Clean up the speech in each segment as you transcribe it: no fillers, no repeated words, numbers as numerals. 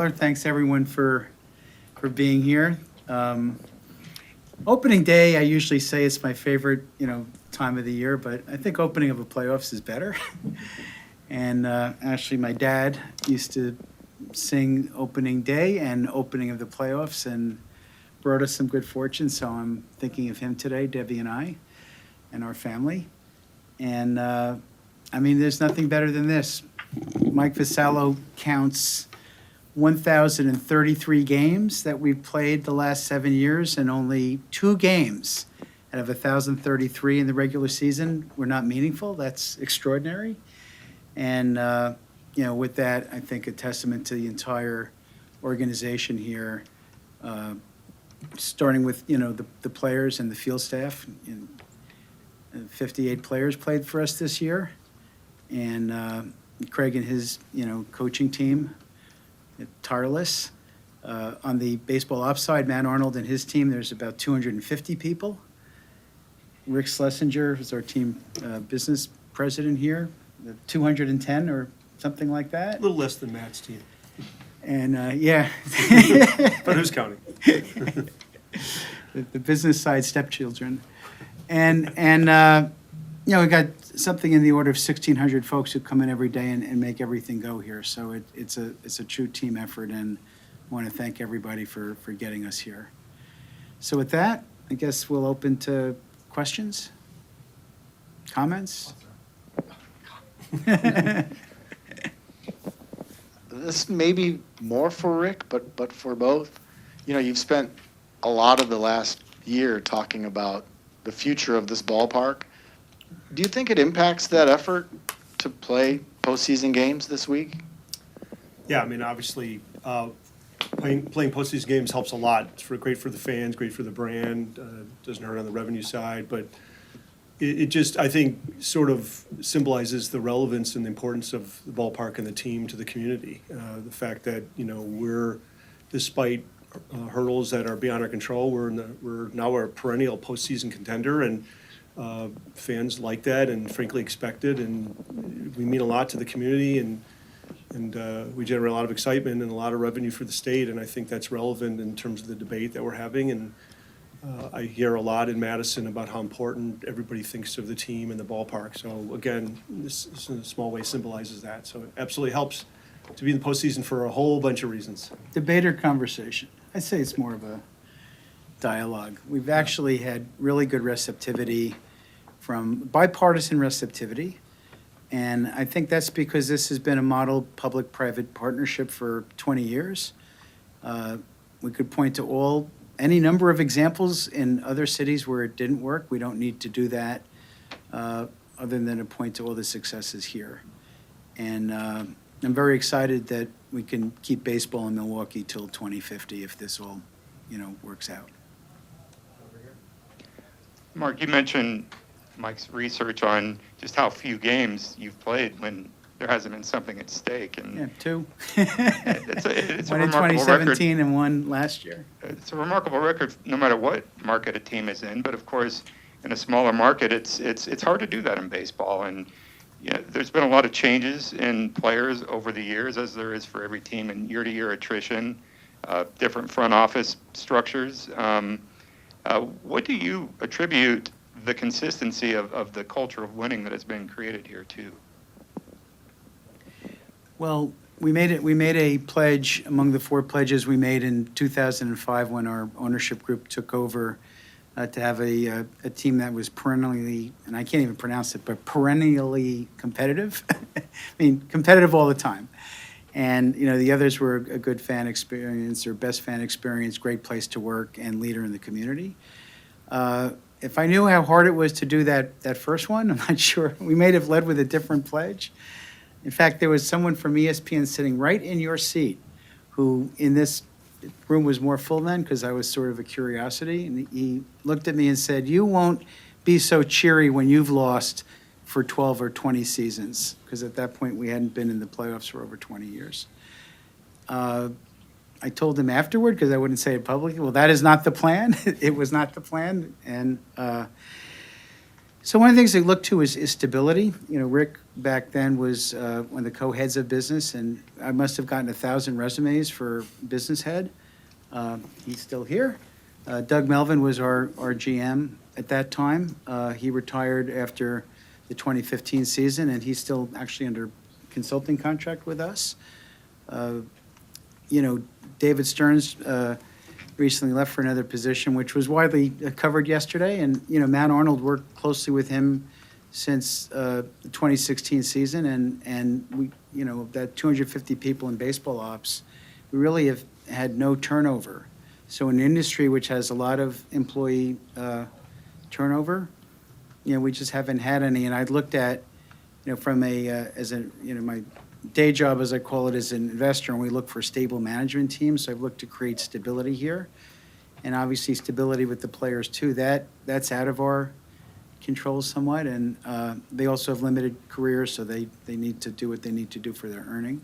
Tyler. Thanks everyone for being here. Opening day, I usually say it's my favorite, time of the year, but I think opening of a playoffs is better. And actually, my dad used to sing opening day and opening of the playoffs and brought us some good fortune. So I'm thinking of him today, Debbie and I, and our family. And there's nothing better than this. Mike Vassallo counts 1,033 games that we've played the last 7 years, and only 2 games out of 1,033 in the regular season were not meaningful. That's extraordinary. And, with that, I think a testament to the entire organization here, starting with, the players and the field staff. 58 players played for us this year. And Craig and his, coaching team, tireless. On the baseball ops side, Matt Arnold and his team, there's about 250 people. Rick Schlesinger is our team business president here, 210 or something like that. A little less than Matt's team. And, yeah. But who's counting? The business side stepchildren. And we got something in the order of 1,600 folks who come in every day and make everything go here. So it's a true team effort, and I want to thank everybody for getting us here. So with that, I guess we'll open to questions, comments. This may be more for Rick, but for both. You've spent a lot of the last year talking about the future of this ballpark. Do you think it impacts that effort to play postseason games this week? Yeah, obviously, playing postseason games helps a lot. It's great for the fans, great for the brand. Doesn't hurt on the revenue side, but it just, I think, sort of symbolizes the relevance and the importance of the ballpark and the team to the community. The fact that we're, despite hurdles that are beyond our control, we're now a perennial postseason contender, and fans like that and frankly expect it, and we mean a lot to the community, and we generate a lot of excitement and a lot of revenue for the state, and I think that's relevant in terms of the debate that we're having. And I hear a lot in Madison about how important everybody thinks of the team and the ballpark. So again, this in a small way symbolizes that. So it absolutely helps to be in the postseason for a whole bunch of reasons. Debate or conversation? I'd say it's more of a dialogue. We've actually had really good receptivity, from bipartisan receptivity, and I think that's because this has been a model public-private partnership for 20 years. We could point to any number of examples in other cities where it didn't work. We don't need to do that other than to point to all the successes here. And I'm very excited that we can keep baseball in Milwaukee till 2050 if this all, works out. Mark, you mentioned Mike's research on just how few games you've played when there hasn't been something at stake. And Yeah, 2. it's a One in remarkable 2017 record. and one last year. It's a remarkable record no matter what market a team is in. But of course, in a smaller market, it's hard to do that in baseball. And there's been a lot of changes in players over the years, as there is for every team, and year-to-year attrition, different front office structures. What do you attribute the consistency of the culture of winning that has been created here to? Well, we made a pledge among the 4 pledges we made in 2005 when our ownership group took over, to have a team that was perennially, and I can't even pronounce it, but perennially competitive. Competitive all the time. And, the others were a good fan experience, or best fan experience, great place to work, and leader in the community. If I knew how hard it was to do that first one, I'm not sure. We may have led with a different pledge. In fact, there was someone from ESPN sitting right in your seat who, in this room was more full then because I was sort of a curiosity, and he looked at me and said, "You won't be so cheery when you've lost for 12 or 20 seasons," because at that point we hadn't been in the playoffs for over 20 years. I told him afterward, because I wouldn't say it publicly, well, that is not the plan. It was not the plan. And So one of the things they look to is stability. You know, Rick back then was one of the co-heads of business, and I must have gotten 1,000 resumes for business head. He's still here. Doug Melvin was our GM at that time. He retired after the 2015 season, and he's still actually under consulting contract with us. You know, David Stearns recently left for another position, which was widely covered yesterday. And, you know, Matt Arnold worked closely with him since the 2016 season. And we, you know, that 250 people in baseball ops, we really have had no turnover. So in an industry which has a lot of employee turnover, you know, we just haven't had any. And I looked at, you know, from as a, you know, my day job, as I call it, as an investor, and we look for stable management teams. So I've looked to create stability here, and obviously stability with the players too. That's out of our control somewhat, and they also have limited careers, so they need to do what they need to do for their earning.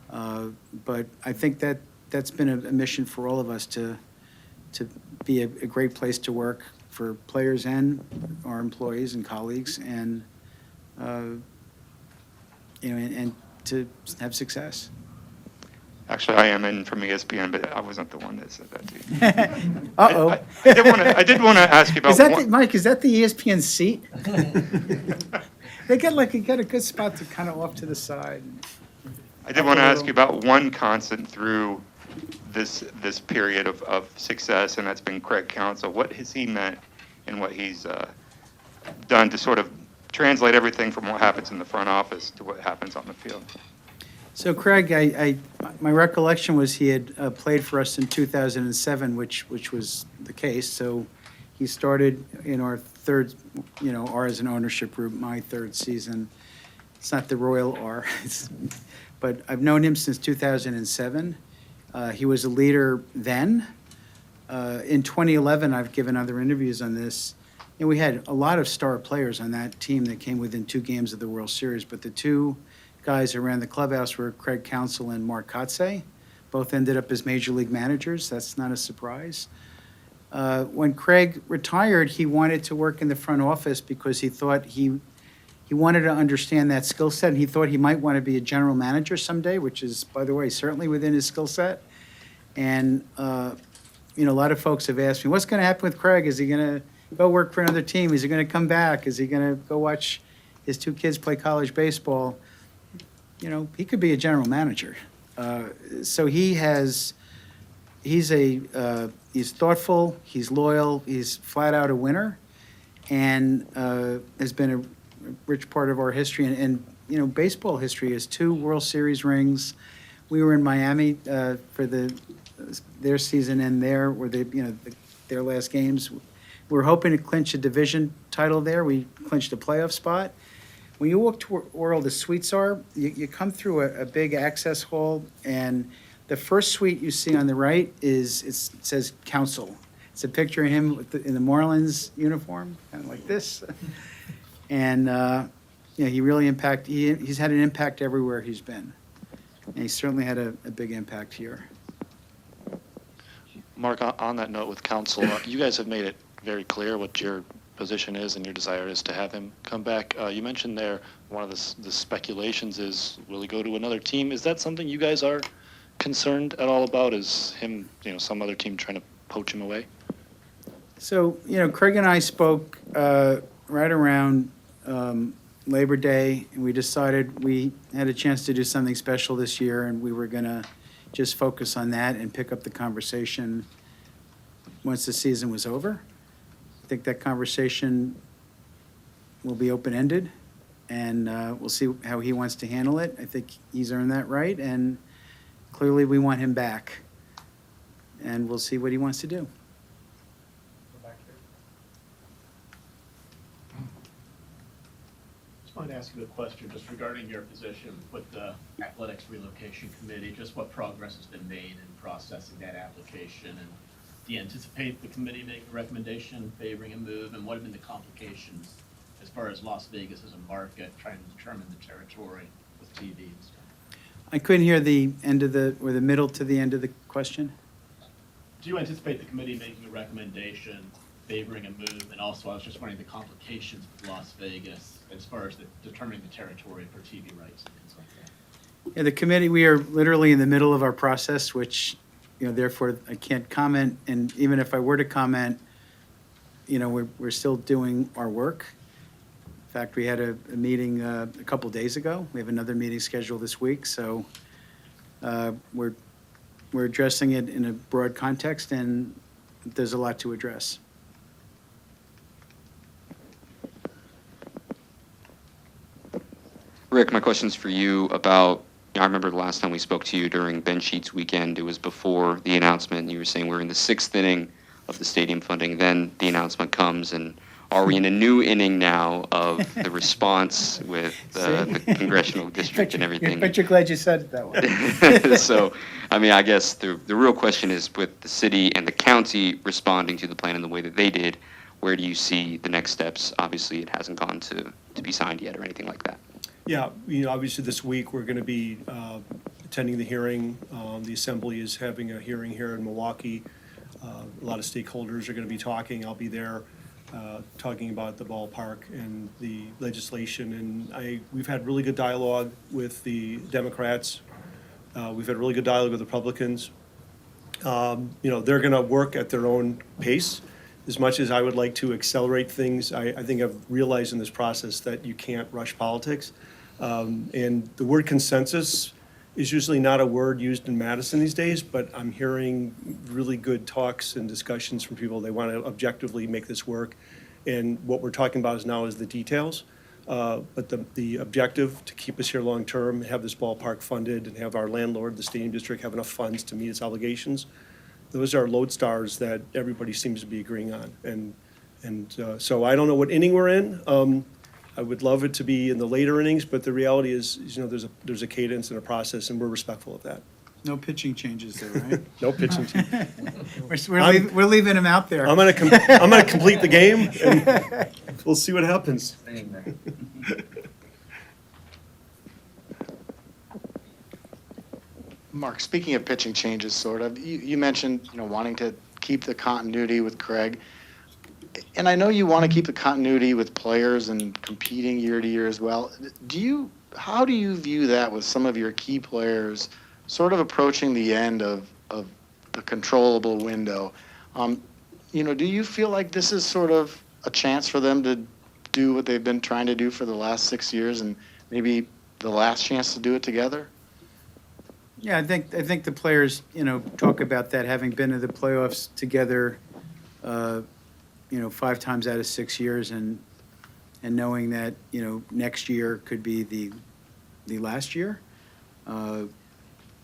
But I think that's been a mission for all of us to be a great place to work for players and our employees and colleagues, and you know, and to have success. Actually, I am in from ESPN, but I wasn't the one that said that to you. Uh-oh. I did want to ask you about Is that one. Mike, is that the ESPN seat? They get a good spot to kind of off to the side. I did want to ask you about one constant through this period of success, and that's been Craig Counsell. What has he meant and what he's done to sort of translate everything from what happens in the front office to what happens on the field? So Craig, my recollection was he had played for us in 2007, which was the case. So he started in our third, you know, R as an ownership group, my third season. It's not the royal R, but I've known him since 2007. He was a leader then. In 2011, I've given other interviews on this. And we had a lot of star players on that team that came within 2 games of the World Series, but the 2 guys who ran the clubhouse were Craig Counsell and Mark Kotze. Both ended up as major league managers. That's not a surprise. When Craig retired, he wanted to work in the front office because he thought he wanted to understand that skill set, and he thought he might want to be a general manager someday, which is, by the way, certainly within his skill set. And you know, a lot of folks have asked me, what's going to happen with Craig? Is he going to go work for another team? Is he going to come back? Is he going to go watch his 2 kids play college baseball? You know, he could be a general manager. So he's thoughtful, he's loyal, he's flat out a winner, and has been a rich part of our history. And you know, baseball history is 2 World Series rings. We were in Miami for their season and their last games. We were hoping to clinch a division title there. We clinched a playoff spot. When you walk to where all the suites are, you come through a big access hall, and the first suite you see on the right it says Counsell. It's a picture of him in the Marlins uniform, kind of like this. And you know, he really he's had an impact everywhere he's been. And he certainly had a big impact here. Mark, on that note with Counsell, you guys have made it very clear what your position is and your desire is to have him come back. You mentioned there one of the speculations is, will he go to another team? Is that something you guys are concerned at all about? Is him, you know, some other team trying to poach him away? So, you know, Craig and I spoke right around Labor Day, and we decided we had a chance to do something special this year, and we were going to just focus on that and pick up the conversation once the season was over. I think that conversation will be open-ended, and we'll see how he wants to handle it. I think he's earned that right, and clearly we want him back, and we'll see what he wants to do. Just wanted to ask you a question just regarding your position with the Athletics Relocation Committee, just what progress has been made in processing that application, and do you anticipate the committee making a recommendation favoring a move, and what have been the complications as far as Las Vegas as a market, trying to determine the territory with TV and stuff? I couldn't hear the end of the middle to the end of the question. Do you anticipate the committee making a recommendation favoring a move? And also, I was just wondering the complications with Las Vegas as far as determining the territory for TV rights and things like that. Yeah, the committee, we are literally in the middle of our process, which, therefore I can't comment. And even if I were to comment, we're still doing our work. In fact, we had a meeting a couple days ago. We have another meeting scheduled this week. So we're addressing it in a broad context, and there's a lot to address. Rick, my question's for you about, I remember the last time we spoke to you during Ben Sheets weekend, it was before the announcement, and you were saying we're in the 6th inning of the stadium funding. Then the announcement comes, and are we in a new inning now of the response with the congressional district and everything? But you're glad you said it that way. So, I guess the real question is, with the city and the county responding to the plan in the way that they did, where do you see the next steps? Obviously, it hasn't gone to be signed yet or anything like that. Yeah, obviously this week, we're going to be attending the hearing. The Assembly is having a hearing here in Milwaukee. A lot of stakeholders are going to be talking. I'll be there talking about the ballpark and the legislation. And we've had really good dialogue with the Democrats. We've had really good dialogue with Republicans. They're going to work at their own pace. As much as I would like to accelerate things, I think I've realized in this process that you can't rush politics. And the word consensus is usually not a word used in Madison these days, but I'm hearing really good talks and discussions from people. They want to objectively make this work. And what we're talking about now is the details. But the objective to keep us here long-term, have this ballpark funded, and have our landlord, the Stadium District, have enough funds to meet its obligations, those are lodestars that everybody seems to be agreeing on. And so I don't know what inning we're in. I would love it to be in the later innings, but the reality is, there's a cadence and a process, and we're respectful of that. No pitching changes there, right? No pitching. We're leaving him out there. I'm gonna complete the game, and we'll see what happens. Mark, speaking of pitching changes, sort of, you mentioned, wanting to keep the continuity with Craig. And I know you want to keep the continuity with players and competing year to year as well. How do you view that with some of your key players sort of approaching the end of the controllable window? Do you feel like this is sort of a chance for them to do what they've been trying to do for the last 6 years, and maybe the last chance to do it together? Yeah, I think the players, talk about that, having been to the playoffs together, 5 times out of 6 years, and knowing that, next year could be the last year.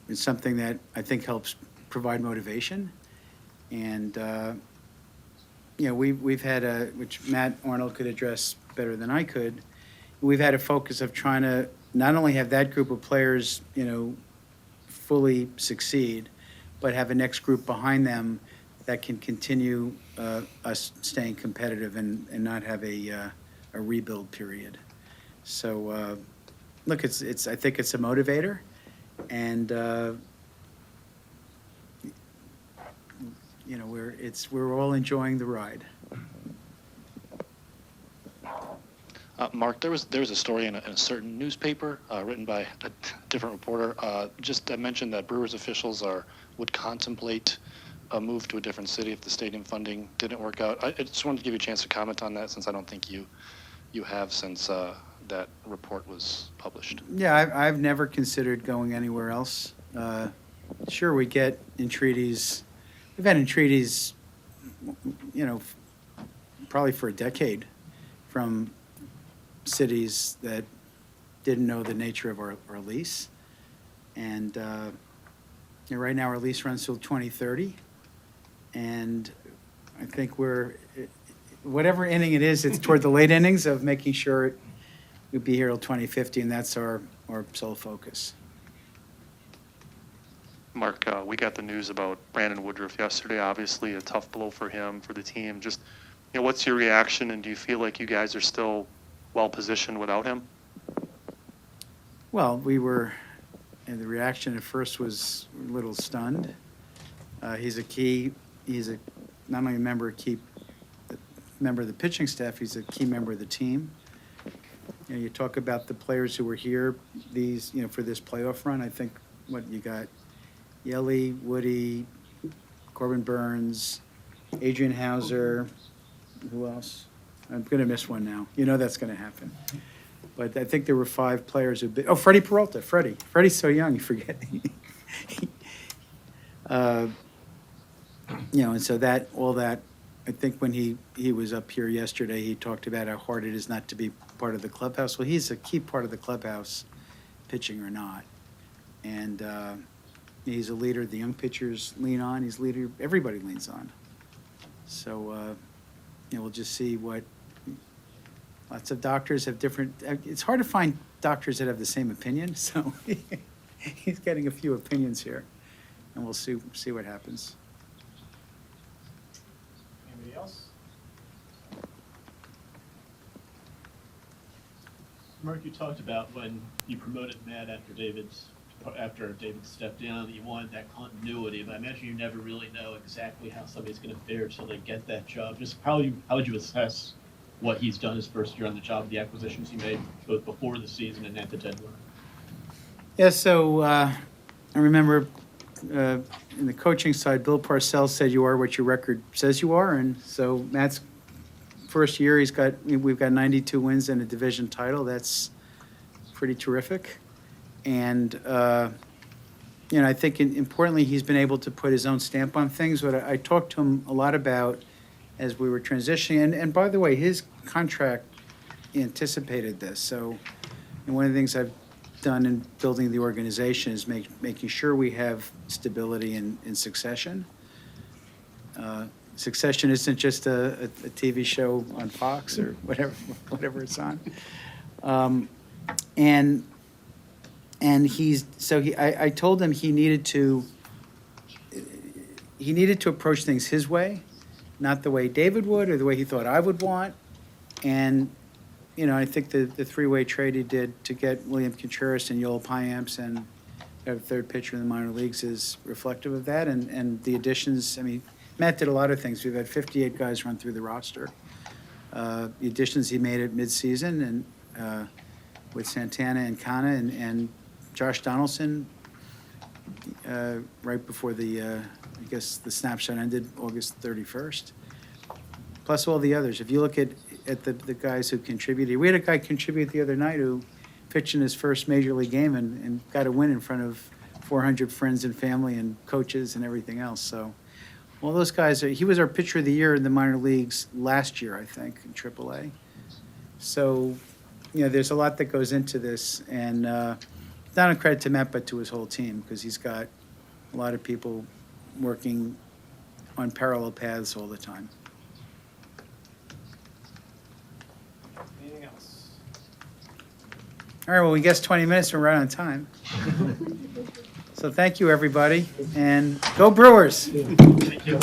It's something that I think helps provide motivation. And, we've had which Matt Arnold could address better than I could, we've had a focus of trying to not only have that group of players, fully succeed, but have a next group behind them that can continue us staying competitive and not have a rebuild period. So, look, I think it's a motivator, and we're all enjoying the ride. Mark, there was a story in a certain newspaper written by a different reporter just mentioned that Brewers officials would contemplate a move to a different city if the stadium funding didn't work out. I just wanted to give you a chance to comment on that, since I don't think you have since that report was published. Yeah, I've never considered going anywhere else. Sure, we get entreaties. We've had entreaties, probably for a decade, from cities that didn't know the nature of our lease. And right now our lease runs till 2030. And I think whatever inning it is, it's toward the late innings of making sure we'll be here till 2050, and that's our sole focus. Mark, we got the news about Brandon Woodruff yesterday. Obviously, a tough blow for him, for the team. Just, what's your reaction, and do you feel like you guys are still well positioned without him? Well, and the reaction at first was a little stunned. He's not only a member of the member of the pitching staff, he's a key member of the team. You know, you talk about the players who were here, these, you know, for this playoff run, I think, what, you got Yelly, Woody, Corbin Burns, Adrian Hauser, who else? I'm going to miss one now. You know that's going to happen. But I think there were 5 players who, oh, Freddie Peralta, Freddie's so young, you forget. You know, and so that, all that, I think when he was up here yesterday, he talked about how hard it is not to be part of the clubhouse. Well, he's a key part of the clubhouse, pitching or not. And he's a leader the young pitchers lean on. He's a leader everybody leans on. So, you know, we'll just see what, lots of doctors have different, it's hard to find doctors that have the same opinion, so he's getting a few opinions here. And we'll see what happens. Anybody else? Mark, you talked about when you promoted Matt after David stepped down, that you wanted that continuity, but I imagine you never really know exactly how somebody's going to fare until they get that job. Just how would you assess what he's done his first year on the job, the acquisitions he made both before the season and at the deadline? Yeah, so I remember in the coaching side, Bill Parcells said you are what your record says you are, and so Matt's first year, we've got 92 wins and a division title. That's pretty terrific. And, you know, I think importantly, he's been able to put his own stamp on things. What I talked to him a lot about as we were transitioning, and by the way, his contract anticipated this. So and one of the things I've done in building the organization is making sure we have stability in succession. Succession isn't just a TV show on Fox or whatever it's on. And I told him he needed to approach things his way, not the way David would or the way he thought I would want. And, you know, I think the 3-way trade he did to get William Contreras and Yoel Payamps and a third pitcher in the minor leagues is reflective of that. And the additions, I mean, Matt did a lot of things. We've had 58 guys run through the roster. The additions he made at midseason and with Santana and Kana and Josh Donaldson right before I guess the snapshot ended August 31st. Plus all the others. If you look at the guys who contributed, we had a guy contribute the other night who pitched in his first major league game and got a win in front of 400 friends and family and coaches and everything else. So all those guys, he was our pitcher of the year in the minor leagues last year, I think, in AAA. So, you know, there's a lot that goes into this, and not a credit to Matt, but to his whole team, because he's got a lot of people working on parallel paths all the time. Anything else? All right, well, we guess 20 minutes, we're right on time. So thank you, everybody, and go Brewers! Thank you.